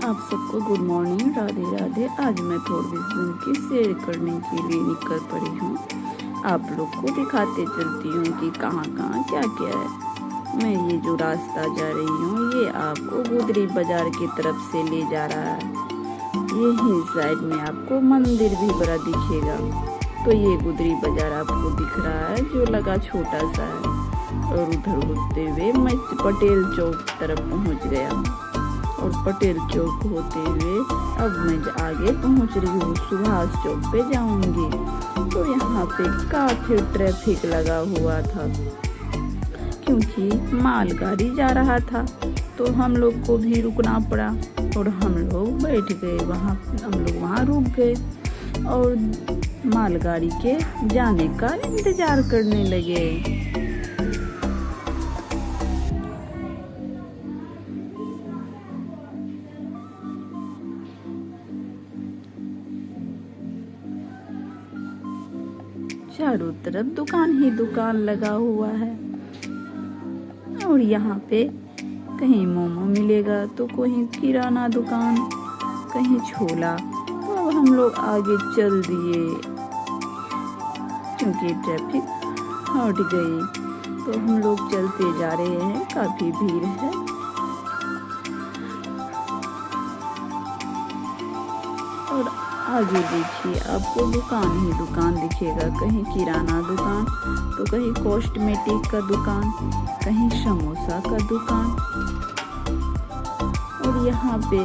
आप सबको good morning, Radhe Radhe. आज मैं थोड़ी दिन की सैर करने के लिए निकल पड़ी हूँ। आप लोग को दिखाते चलती हूँ कि कहाँ कहाँ क्या क्या है। मैं ये जो रास्ता जा रही हूँ ये आपको गुदरी बाजार की तरफ से ले जा रहा है। यही साइड में आपको मंदिर भी बड़ा दिखेगा। तो ये गुदरी बाजार आपको दिख रहा है जो लगा छोटा सा है। और उधर होते हुए मैं पटेल चौक तरफ पहुँच गया और पटेल चौक होते हुए अब मैं आगे पहुंच रही हूँ, सुभाष चौक पे जाऊंगी। तो यहाँ पे काफी ट्रैफिक लगा हुआ था क्योंकि मालगाड़ी जा रहा था। तो हम लोग को भी रुकना पड़ा और हम लोग बैठ गए वहाँ। हम लोग वहाँ रुक गए और मालगाड़ी के जाने का इंतजार करने लगे। चारों तरफ दुकान ही दुकान लगा हुआ है और यहाँ पे कहीं मोमो मिलेगा तो कहीं किराना दुकान, कहीं छोला। तो अब हम लोग आगे चल दिए क्योंकि ट्रैफिक हट गई। तो हम लोग चलते जा रहे हैं, काफी भीड़ है। और आगे देखिए आपको दुकान ही दुकान दिखेगा, कहीं किराना दुकान तो कहीं कॉस्मेटिक का दुकान, कहीं समोसा का दुकान। और यहाँ पे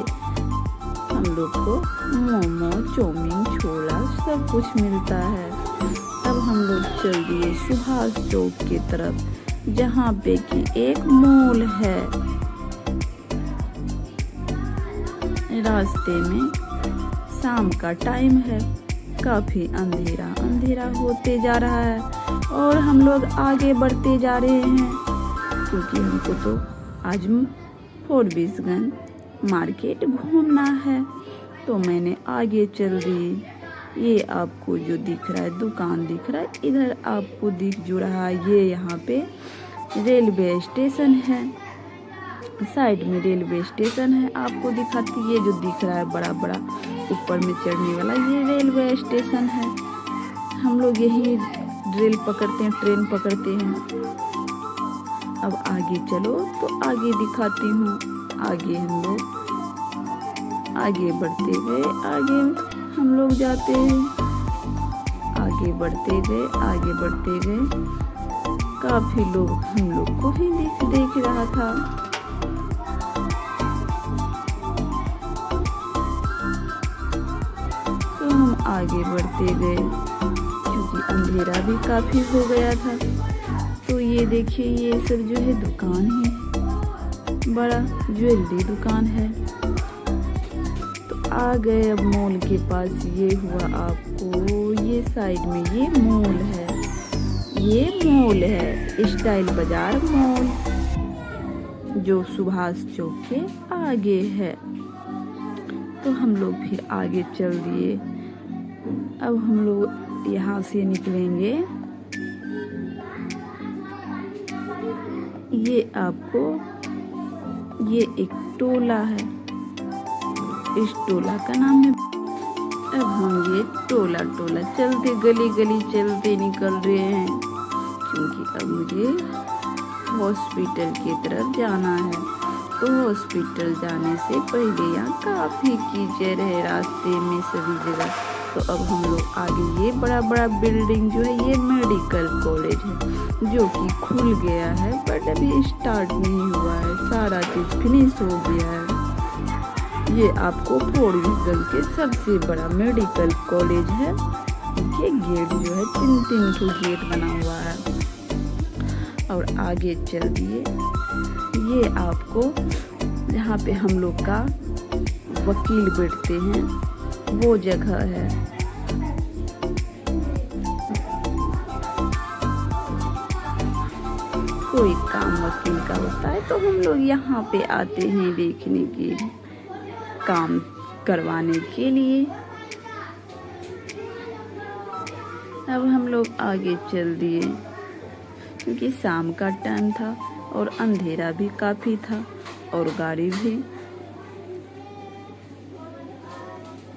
हम लोग को मोमो, चाउमीन, छोला सब कुछ मिलता है। अब हम लोग चल दिए सुभाष चौक की तरफ जहाँ पे कि एक मॉल है। रास्ते में शाम का टाइम है, काफी अंधेरा अंधेरा होते जा रहा है और हम लोग आगे बढ़ते जा रहे हैं क्योंकि हमको तो आज फॉरबिसगंज मार्केट घूमना है। तो मैंने आगे चल दी। ये आपको जो दिख रहा है दुकान दिख रहा है, इधर आपको दिख जो रहा है ये यहाँ पे रेलवे स्टेशन है। साइड में रेलवे स्टेशन है, आपको दिखाती। ये जो दिख रहा है बड़ा बड़ा ऊपर में चढ़ने वाला, ये रेलवे स्टेशन है। हम लोग यही रेल पकड़ते हैं, ट्रेन पकड़ते हैं। अब आगे चलो तो आगे दिखाती हूँ। आगे हम लोग आगे बढ़ते गए, आगे हम लोग जाते हैं, आगे बढ़ते गए, आगे बढ़ते गए। काफी लोग हम लोग को ही देख रहा था। हम आगे बढ़ते गए क्योंकि अंधेरा भी काफी हो गया था। तो ये देखिए ये सब जो है दुकान है, बड़ा ज्वेलरी दुकान है। तो आ गए अब मॉल के पास। ये हुआ आपको ये साइड में ये मॉल है, ये मॉल है स्टाइल बाजार मॉल जो सुभाष चौक के आगे है। तो हम लोग फिर आगे चल दिए। अब हम लोग यहाँ से निकलेंगे। ये आपको ये एक टोला है, इस टोला का नाम है। अब हम ये टोला टोला चलते गली गली चलते निकल रहे हैं क्योंकि अब मुझे हॉस्पिटल की तरफ जाना है। तो हॉस्पिटल जाने से पहले यहाँ काफी कीचड़ है रास्ते में सभी जगह। तो अब हम लोग आगे ये बड़ा बड़ा बिल्डिंग जो है ये मेडिकल कॉलेज है जो कि खुल गया है बट अभी स्टार्ट नहीं हुआ है, सारा चीज फिनिश हो गया है। ये आपको फॉरबिसगंज के सबसे बड़ा मेडिकल कॉलेज है। ये गेट जो है 3 ठो गेट बना हुआ है। और आगे चल दिए, ये आपको जहाँ पे हम लोग का वकील बैठते हैं वो जगह है। कोई काम वकील का होता है तो हम लोग यहाँ पे आते हैं देखने के, काम करवाने के लिए। अब हम लोग आगे चल दिए क्योंकि शाम का टाइम था और अंधेरा भी काफ़ी था और गाड़ी भी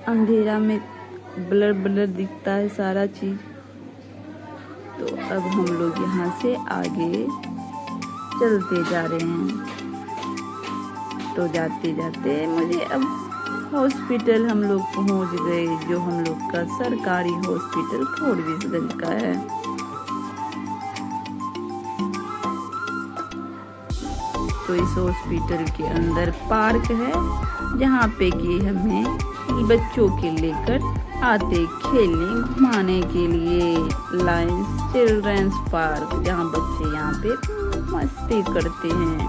अंधेरा में ब्लर ब्लर दिखता है सारा चीज़। तो अब हम लोग यहाँ से आगे चलते जा रहे हैं। तो जाते जाते मुझे अब हॉस्पिटल हम लोग पहुँच गए, जो हम लोग का सरकारी हॉस्पिटल फोर्टविसगंज का है। तो इस हॉस्पिटल के अंदर पार्क है, जहाँ पे कि हमें बच्चों के लेकर आते खेलने घुमाने के लिए। लायंस चिल्ड्रंस पार्क, जहाँ बच्चे यहाँ पे मस्ती करते हैं।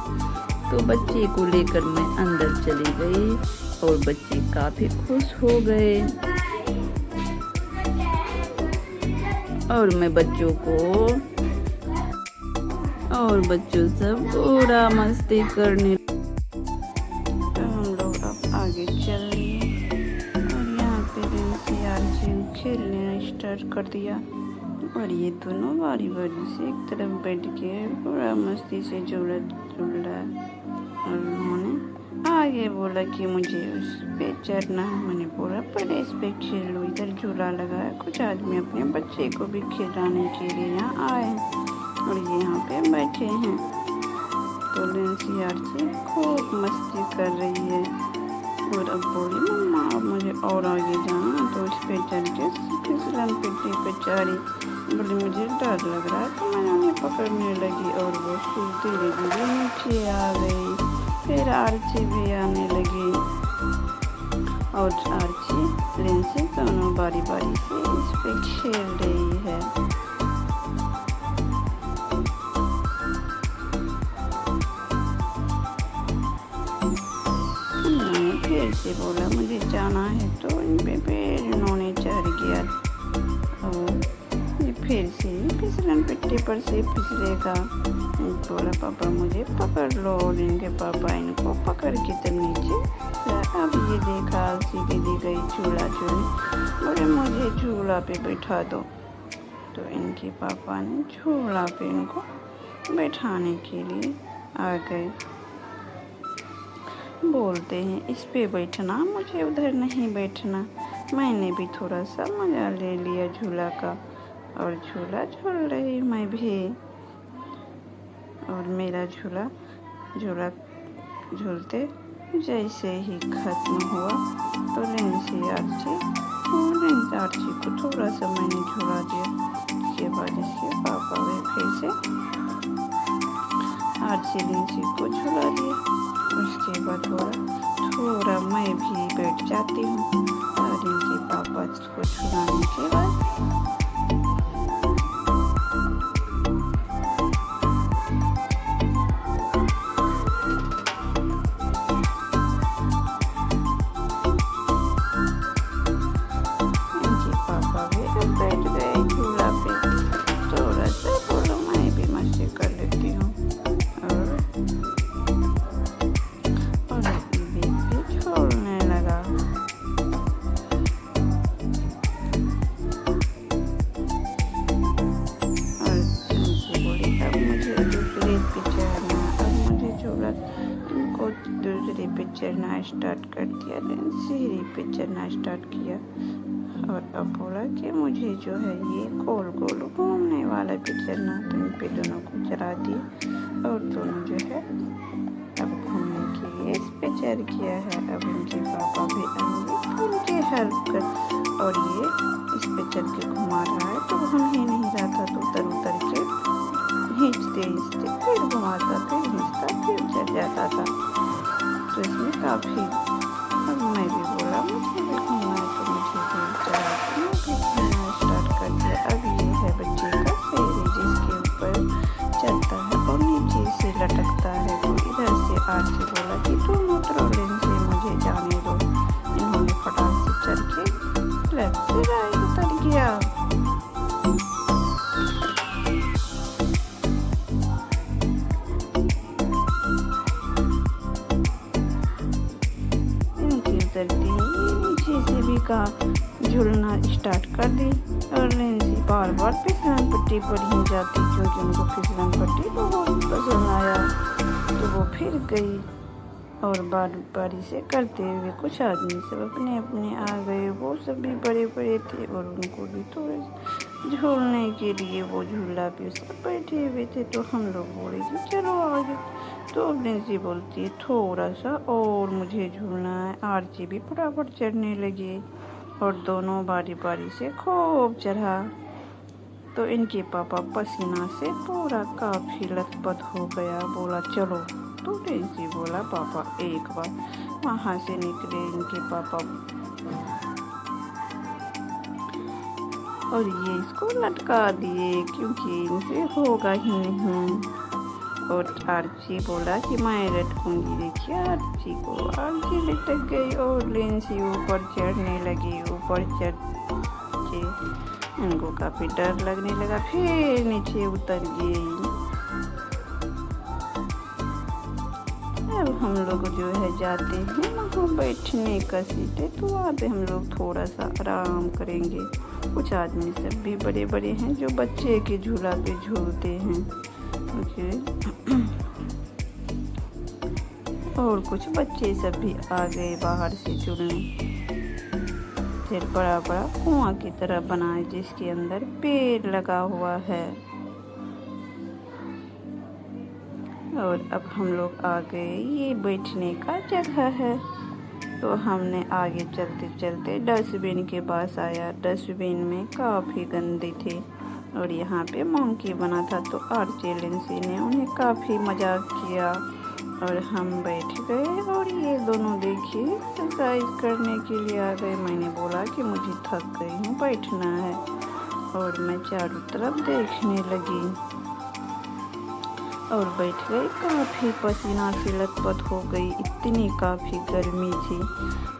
तो बच्चे को लेकर मैं अंदर चली गई और बच्चे काफ़ी खुश हो गए। और मैं बच्चों सब पूरा मस्ती करने। तो हम लोग अब आगे चल लिए और यहाँ पे NCRC खेलने स्टार्ट कर दिया। और ये दोनों बारी बारी से एक तरफ बैठ के पूरा मस्ती से झूला झूल रहा है। और उन्होंने आगे बोला कि मुझे उस पे चढ़ना है। मैंने बोला पहले इस पे खेल लो, इधर झूला लगा है। कुछ आदमी अपने बच्चे को भी खिलाने के लिए यहाँ आए और ये यहाँ पे बैठे हैं। तो NCRC खूब मस्ती कर रही है। और अब बोली मम्मा अब मुझे और आगे जाना। तो उस पे चढ़ के फिसलन पिट्टी पे चढ़ी। बोली मुझे डर लग रहा है। तो मैंने उन्हें पकड़ने लगी और वो धीरे धीरे नीचे आ गई। फिर आर्ची भी आने लगी और आर्ची लिंसी दोनों बारी बारी से इस पे खेल रही है। फिर से बोला मुझे जाना है। तो इन पे फिर इन्होंने चढ़ गया और ये फिर से फिसलन पिट्टी पर से फिसलेगा। बोला पापा मुझे पकड़ लो और इनके पापा इनको पकड़ के तब नीचे। अब ये देखा सीधी दी गई झूला झूलने। बोले मुझे झूला पे बैठा दो। तो इनके पापा ने झूला पे इनको बैठाने के लिए आ गए। बोलते हैं इस पे बैठना, मुझे उधर नहीं बैठना। मैंने भी थोड़ा सा मजा ले लिया झूला का और झूला झूल रही मैं भी। और मेरा झूला झूलते जैसे ही खत्म हुआ तो NCRC को थोड़ा सा मैंने झूला दिया। उसके बाद इसके पापा भी फिर से RC लिंसी को झूला दिया। उसके बाद थोड़ा मैं भी बैठ जाती हूँ और इनके पापा को झुलाने के बाद इनके पापा भी अब बैठ गए झूला पे। थोड़ा सा बोलो मैं भी मस्ती कर लेती हूँ और छोड़ने लगा। और बोली अब मुझे दूसरे पे चढ़ना। अब मुझे झूला इनको दूसरे पे चढ़ना स्टार्ट कर दिया। सीढ़ी पे चढ़ना स्टार्ट किया और अब बोला कि मुझे जो है ये गोल गोल घूमने वाला पे चढ़ना। तो इन पे दोनों को चढ़ा दिए और दोनों जो है अब घूमने के लिए इस पे चढ़ गया है। अब इनके पापा भी आएंगे उनकी हेल्प कर और ये इस पे चढ़ के घुमा रहा है। तो घूम ही नहीं रहा था तो उतर उतर के खींचते फिर घुमाता फिर खींचता फिर चढ़ जाता था। तो इसमें काफ़ी अब मैं भी बोला मुझे भी घूमना है। तो मुझे भी चढ़ा के मैं भी घूमना स्टार्ट कर दिया। अब ये है बच्चे का सीढ़ी जिसके ऊपर चलता है और नीचे से लटकता है। तो इधर से आके बोला कि तुम उतरो से मुझे जाने दो। इन्होंने फटाक से चढ़ के लेफ्ट से राइट उतर गया। इनकी उतरती नीचे से भी का झूलना स्टार्ट कर दी और लिंसी बार बार फिसलन पट्टी पर ही जाती क्योंकि उनको फिसलन पट्टी बहुत पसंद आया। तो वो फिर गई और बारी से करते हुए कुछ आदमी सब अपने अपने आ गए। वो सब भी बड़े बड़े थे और उनको भी थोड़े झूलने के लिए वो झूला पे सब बैठे हुए थे। तो हम लोग बोले कि चलो आगे। तो नेंसी बोलती है थोड़ा सा और मुझे झूलना है। आरची भी फटाफट चढ़ने लगे और दोनों बारी बारी से खूब चढ़ा। तो इनके पापा पसीना से पूरा काफ़ी लथपथ हो गया। बोला चलो। तो नेंसी बोला पापा एक बार। वहाँ से निकले इनके पापा और ये इसको लटका दिए क्योंकि इनसे होगा ही नहीं। और आर्ची बोला कि मैं लटकूंगी। देखिए आर्ची को, आर्ची लटक गई और नेंसी ऊपर चढ़ने लगी। ऊपर चढ़ के इनको काफ़ी डर लगने लगा, फिर नीचे उतर गई। अब हम लोग जो है जाते हैं वहाँ बैठने का सीट है। तो वहाँ पे हम लोग थोड़ा सा आराम करेंगे। कुछ आदमी सब भी बड़े बड़े हैं जो बच्चे के झूला पे झूलते हैं। और कुछ बच्चे सब भी आ गए बाहर से झूलने। फिर बड़ा बड़ा कुआं की तरह बना है जिसके अंदर पेड़ लगा हुआ है। और अब हम लोग आ गए, ये बैठने का जगह है। तो हमने आगे चलते चलते डस्टबिन के पास आया। डस्टबिन में काफ़ी गंदे थे और यहाँ पे मंकी बना था। तो आर्ची नेंसी ने उन्हें काफ़ी मजाक किया और हम बैठ गए। और ये दोनों देखिए एक्सरसाइज करने के लिए आ गए। मैंने बोला कि मुझे थक गई हूँ, बैठना है। और मैं चारों तरफ देखने लगी और बैठ गई। काफ़ी पसीना से लथपथ हो गई। इतनी काफ़ी गर्मी थी,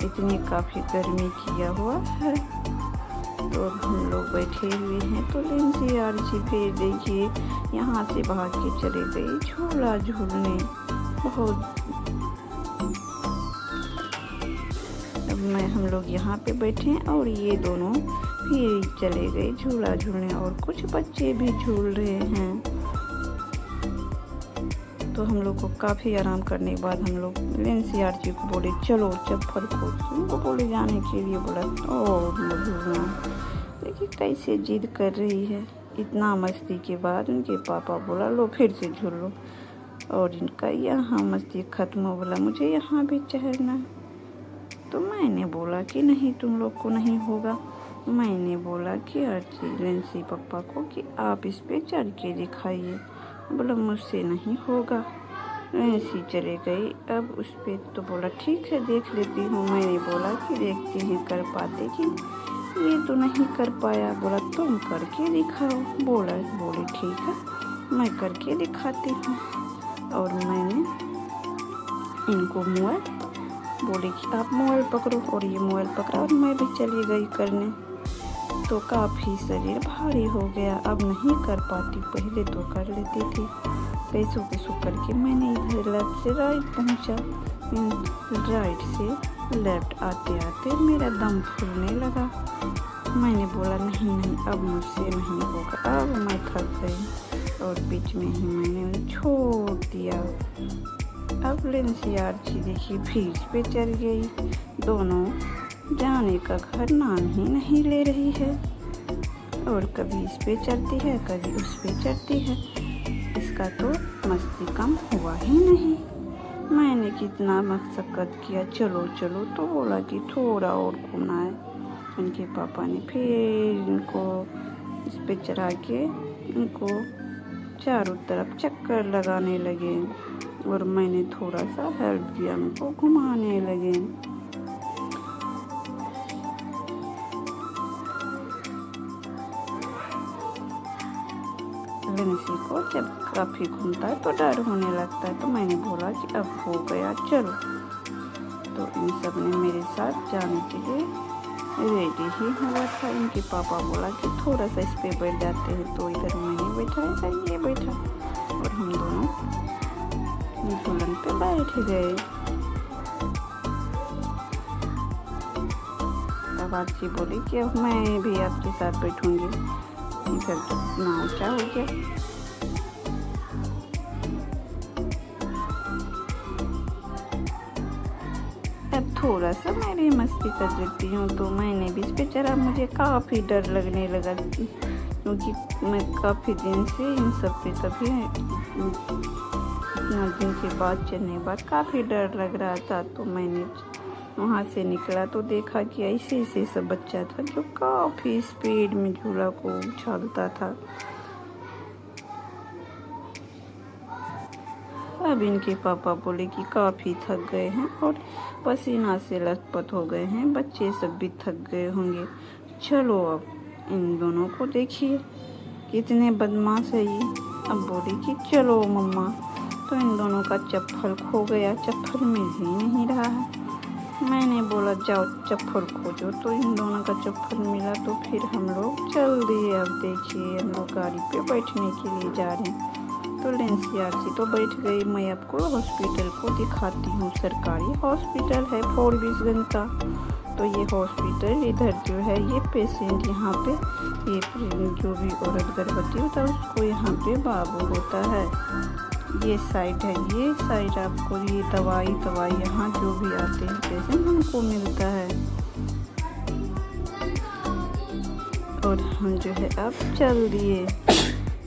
इतनी काफ़ी गर्मी किया हुआ है। तो अब हम लोग बैठे हुए हैं। तो नेंसी आर्ची फिर देखिए यहाँ से भाग के चले गई झूला झूलने। बहुत अब हम लोग यहाँ पे बैठे हैं और ये दोनों फिर चले गए झूला झूलने। और कुछ बच्चे भी झूल रहे हैं। तो हम लोग को काफ़ी आराम करने के बाद हम लोग नेंसी आर्ची को बोले चलो चप्पल खोल। उनको बोले जाने के लिए बोला और झूलना। देखिए कैसे जिद कर रही है। इतना मस्ती के बाद उनके पापा बोला लो फिर से झूल लो। और इनका यहाँ मस्ती ख़त्म हो। बोला मुझे यहाँ भी चढ़ना। तो मैंने बोला कि नहीं तुम लोग को नहीं होगा। मैंने बोला कि आर्ची नेंसी पापा को कि आप इस पे चढ़ के दिखाइए। बोला मुझसे नहीं होगा। नेंसी चले गई अब उस पर। तो बोला ठीक है देख लेती हूँ। मैंने बोला कि देखती हैं कर पाते कि ये तो नहीं कर पाया। बोला तुम करके दिखाओ। बोले ठीक है मैं करके दिखाती हूँ। और मैंने इनको मोबाइल बोले कि आप मोबाइल पकड़ो। और ये मोबाइल पकड़ा और मैं भी चली गई करने। तो काफ़ी शरीर भारी हो गया, अब नहीं कर पाती। पहले तो कर लेती थी। पैसों करके मैंने इधर लेफ्ट से राइट पहुंचा। राइट से लेफ्ट आते आते मेरा दम फूलने लगा। मैंने बोला नहीं अब मुझसे नहीं होगा। अब मैं थक गई और बीच में ही मैंने उन्हें छोड़ दिया। अब नेंसी आर्ची देखी फिर पे चल गई। दोनों जाने का घर नाम ही नहीं ले रही है। और कभी इस पे चढ़ती है कभी उस पे चढ़ती है। इसका तो मस्ती कम हुआ ही नहीं। मैंने कितना मशक्कत किया चलो चलो। तो बोला कि थोड़ा और घूमना है। उनके पापा ने फिर इनको इस पे चढ़ा के इनको चारों तरफ चक्कर लगाने लगे। और मैंने थोड़ा सा हेल्प किया, उनको घुमाने लगे। नेंसी को जब काफ़ी घूमता है तो डर होने लगता है। तो मैंने बोला कि अब हो गया चलो। तो इन सब ने मेरे साथ जाने के लिए रेडी ही हुआ था। इनके पापा बोला कि थोड़ा सा इस पे बैठ जाते हैं। तो इधर मैंने बैठा, इधर ये बैठा और हम दोनों झूलन पे बैठ गए। अब आर्ची बोली कि अब मैं भी आपके साथ बैठूंगी। इधर तो इतना ऊँचा हो गया। थोड़ा सा मैं भी मस्ती कर देती हूँ। तो मैंने भी इस पे चढ़ा, मुझे काफ़ी डर लगने लगा क्योंकि मैं काफ़ी दिन से इन सब पे कभी इतना दिन के बाद चढ़ने के बाद काफ़ी डर लग रहा था। तो मैंने वहाँ से निकला तो देखा कि ऐसे ऐसे सब बच्चा था जो काफ़ी स्पीड में झूला को उछालता था। अब इनके पापा बोले कि काफ़ी थक गए हैं और पसीना से लथपथ हो गए हैं, बच्चे सब भी थक गए होंगे, चलो अब इन दोनों को देखिए कितने बदमाश है ये। अब बोली कि चलो मम्मा। तो इन दोनों का चप्पल खो गया, चप्पल मिल ही नहीं रहा है। मैंने बोला जाओ चप्पल खोजो, तो इन दोनों का चप्पल मिला। तो फिर हम लोग चल दिए। अब देखिए हम लोग गाड़ी पे बैठने के लिए जा रहे हैं। तो लेंसी आरसी तो बैठ गई। मैं आपको हॉस्पिटल को दिखाती हूँ। सरकारी हॉस्पिटल है फोरबिसगंज का। तो ये हॉस्पिटल इधर जो है, ये पेशेंट यहाँ पे, ये जो भी औरत गर्भवती होता है उसको यहाँ पे बाबू होता है। ये साइड है, ये साइड आपको ये दवाई यहाँ जो भी आते हैं पेशेंट उनको मिलता है। और हम जो है अब चल दिए।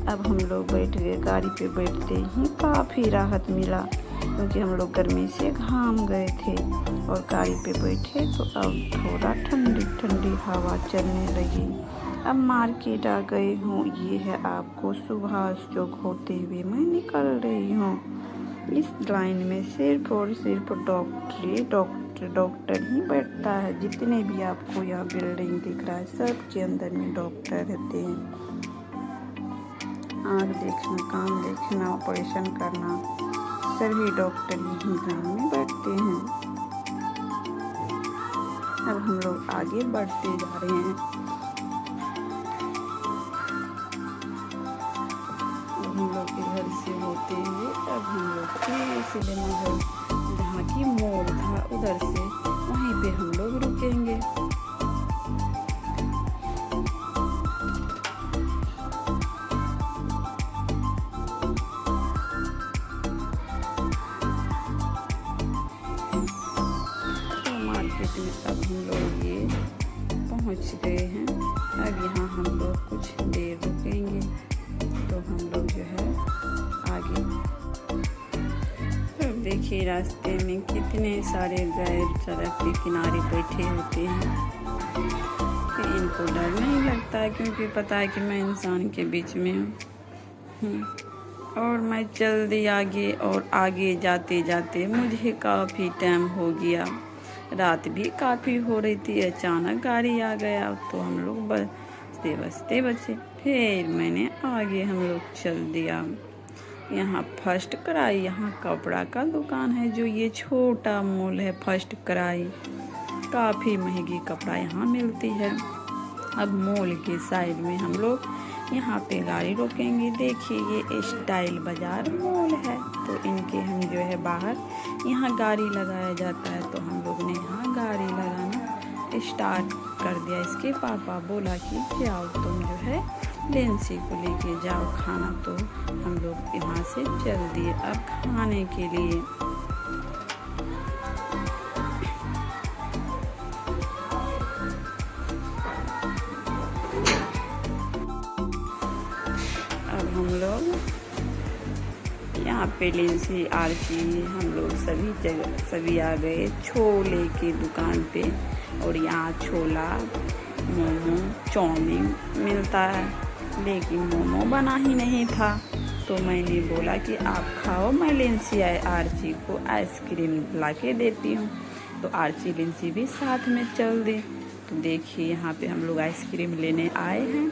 अब हम लोग बैठ गए। गाड़ी पे बैठते ही काफ़ी राहत मिला क्योंकि हम लोग गर्मी से घाम गए थे। और गाड़ी पे बैठे तो अब थोड़ा ठंडी ठंडी हवा चलने लगी। अब मार्केट आ गई हूँ। ये है आपको सुभाष चौक होते हुए मैं निकल रही हूँ। इस लाइन में सिर्फ और सिर्फ डॉक्टर ही बैठता है। जितने भी आपको यहाँ बिल्डिंग दिख रहा है सबके अंदर में डॉक्टर रहते हैं। आँख देखना, कान देखना, ऑपरेशन करना, सभी डॉक्टर यही लाइन में बैठते हैं। अब हम लोग आगे बढ़ते जा रहे हैं। अब हम लोग इधर से होते हुए अब हम लोग फिर सिनेमा हॉल जहाँ की मॉल था उधर से वहीं पे हम लोग रुकेंगे। अब हम लोग ये पहुंच गए हैं। अब यहाँ हम लोग कुछ देर रुकेंगे। तो हम लोग जो है आगे। अब देखिए रास्ते में कितने सारे गाय सड़क के किनारे बैठे होते हैं। कि इनको डर नहीं लगता क्योंकि पता है कि मैं इंसान के बीच में हूँ। और मैं जल्दी आगे और आगे जाते जाते मुझे काफ़ी टाइम हो गया। रात भी काफ़ी हो रही थी। अचानक गाड़ी आ गया तो हम लोग बचते बचे। फिर मैंने आगे हम लोग चल दिया। यहाँ फर्स्ट क्राई, यहाँ कपड़ा का दुकान है। जो ये छोटा मॉल है फर्स्ट क्राई, काफ़ी महंगी कपड़ा यहाँ मिलती है। अब मॉल के साइड में हम लोग यहाँ पे गाड़ी रोकेंगे। देखिए ये स्टाइल बाज़ार मॉल है। तो इनके हम जो है बाहर यहाँ गाड़ी लगाया जाता है। तो हम लोग ने यहाँ गाड़ी लगाना स्टार्ट कर दिया। इसके पापा बोला कि जाओ तुम जो है लेंसी को लेके जाओ खाना। तो हम लोग यहाँ से चल दिए अब खाने के लिए। अब हम लोग यहाँ पे लेंसी आरसी हम लोग सभी आ गए छोले की दुकान पे। और यहाँ छोला, मोमो, चाउमीन मिलता है। लेकिन मोमो बना ही नहीं था। तो मैंने बोला कि आप खाओ, मैं लेंसी आरसी को आइसक्रीम ला के देती हूँ। तो आरसी लेंसी भी साथ में चल दी। तो देखिए यहाँ पे हम लोग आइसक्रीम लेने आए हैं।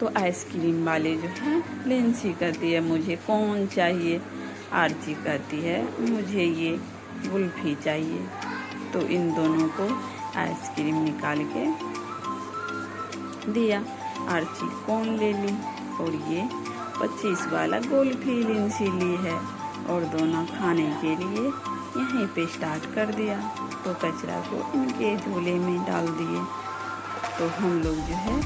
तो आइसक्रीम वाले जो है लेंसी कहती है मुझे कौन चाहिए, आरती कहती है मुझे ये कुल्फी चाहिए। तो इन दोनों को आइसक्रीम निकाल के दिया। आरती कौन ले ली और ये 25 वाला कुल्फी लेंसी ली है। और दोनों खाने के लिए यहीं पे स्टार्ट कर दिया। तो कचरा को इनके झोले में डाल दिए। तो हम लोग जो है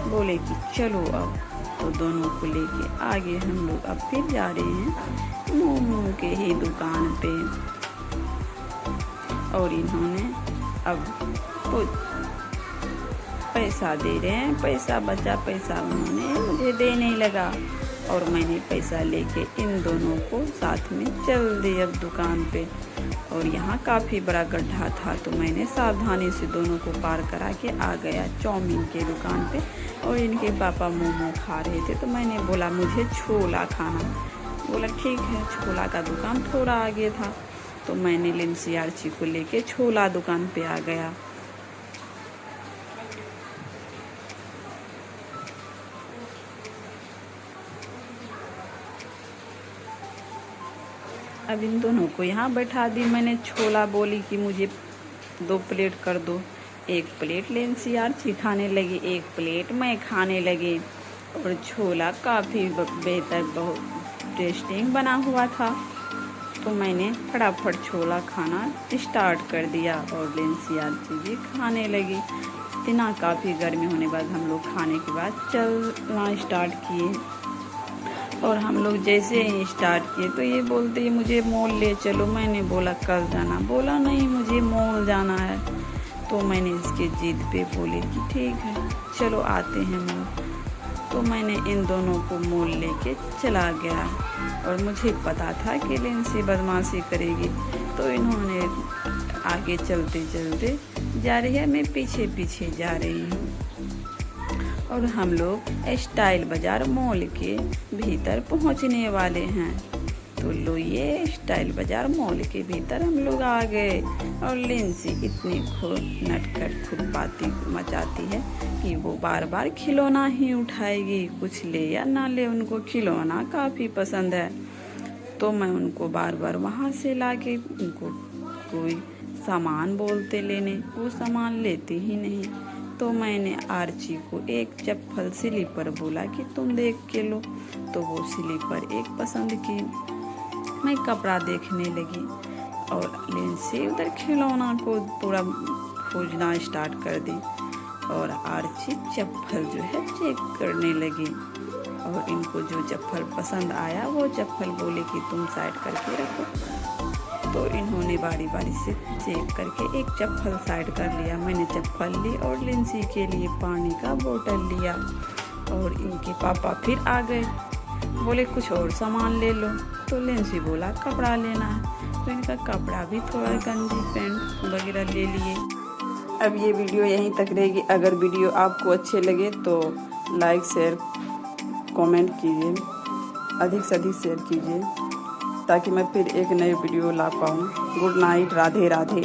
बोले कि चलो अब। तो दोनों को लेके आगे हम लोग अब फिर जा रहे हैं मोमो के ही दुकान पे। और इन्होंने अब कुछ पैसा दे रहे हैं, पैसा बचा, पैसा उन्होंने मुझे देने लगा और मैंने पैसा लेके इन दोनों को साथ में चल दिए अब दुकान पे। और यहाँ काफ़ी बड़ा गड्ढा था तो मैंने सावधानी से दोनों को पार करा के आ गया चाउमीन के दुकान पे। और इनके पापा मोमो खा रहे थे तो मैंने बोला मुझे छोला खाना। बोला ठीक है। छोला का दुकान थोड़ा आगे था तो मैंने लिंसी आर्ची को लेके छोला दुकान पे आ गया। अब इन दोनों को यहाँ बैठा दी मैंने। छोला बोली कि मुझे 2 प्लेट कर दो। 1 प्लेट लिंसी आर्ची खाने लगी, 1 प्लेट मैं खाने लगी। और छोला काफ़ी बेहतर, बहुत टेस्टिंग बना हुआ था तो मैंने फटाफट छोला खाना स्टार्ट कर दिया और लिंसी आर्ची भी खाने लगी। इतना काफ़ी गर्मी होने के बाद हम लोग खाने के बाद चलना स्टार्ट किए। और हम लोग जैसे ही स्टार्ट किए तो ये बोलते हैं मुझे मॉल ले चलो। मैंने बोला कल जाना। बोला नहीं मुझे मॉल जाना है। तो मैंने इसके जिद पे बोले कि ठीक है चलो आते हैं मॉल। तो मैंने इन दोनों को मॉल लेके चला गया और मुझे पता था कि लिंसी बदमाशी करेगी तो इन्होंने आगे चलते चलते जा रही है, मैं पीछे पीछे जा रही हूँ। और हम लोग स्टाइल बाज़ार मॉल के भीतर पहुंचने वाले हैं। तो लो ये स्टाइल बाज़ार मॉल के भीतर हम लोग आ गए। और लिंसी इतनी नटखट खुरपाती मचाती है कि वो बार बार खिलौना ही उठाएगी, कुछ ले या ना ले उनको खिलौना काफ़ी पसंद है। तो मैं उनको बार बार वहाँ से लाके उनको कोई सामान बोलते लेने, वो सामान लेते ही नहीं। तो मैंने आर्ची को एक चप्पल स्लीपर बोला कि तुम देख के लो। तो वो स्लीपर एक पसंद की। मैं कपड़ा देखने लगी और लिंसी उधर खिलौना को पूरा खोजना स्टार्ट कर दी। और आर्ची चप्पल जो है चेक करने लगी और इनको जो चप्पल पसंद आया वो चप्पल बोले कि तुम साइड करके रखो। तो इन्होंने बारी बारी से चेक करके एक चप्पल साइड कर लिया। मैंने चप्पल ली और लिंसी के लिए पानी का बोतल लिया। और इनके पापा फिर आ गए, बोले कुछ और सामान ले लो। तो लिंसी बोला कपड़ा लेना है। तो इनका कपड़ा भी थोड़ा गंजी पैंट वगैरह ले लिए। अब ये वीडियो यहीं तक रहेगी। अगर वीडियो आपको अच्छे लगे तो लाइक शेयर कमेंट कीजिए, अधिक से अधिक शेयर कीजिए ताकि मैं फिर एक नई वीडियो ला पाऊँ। Good night, Radhe Radhe.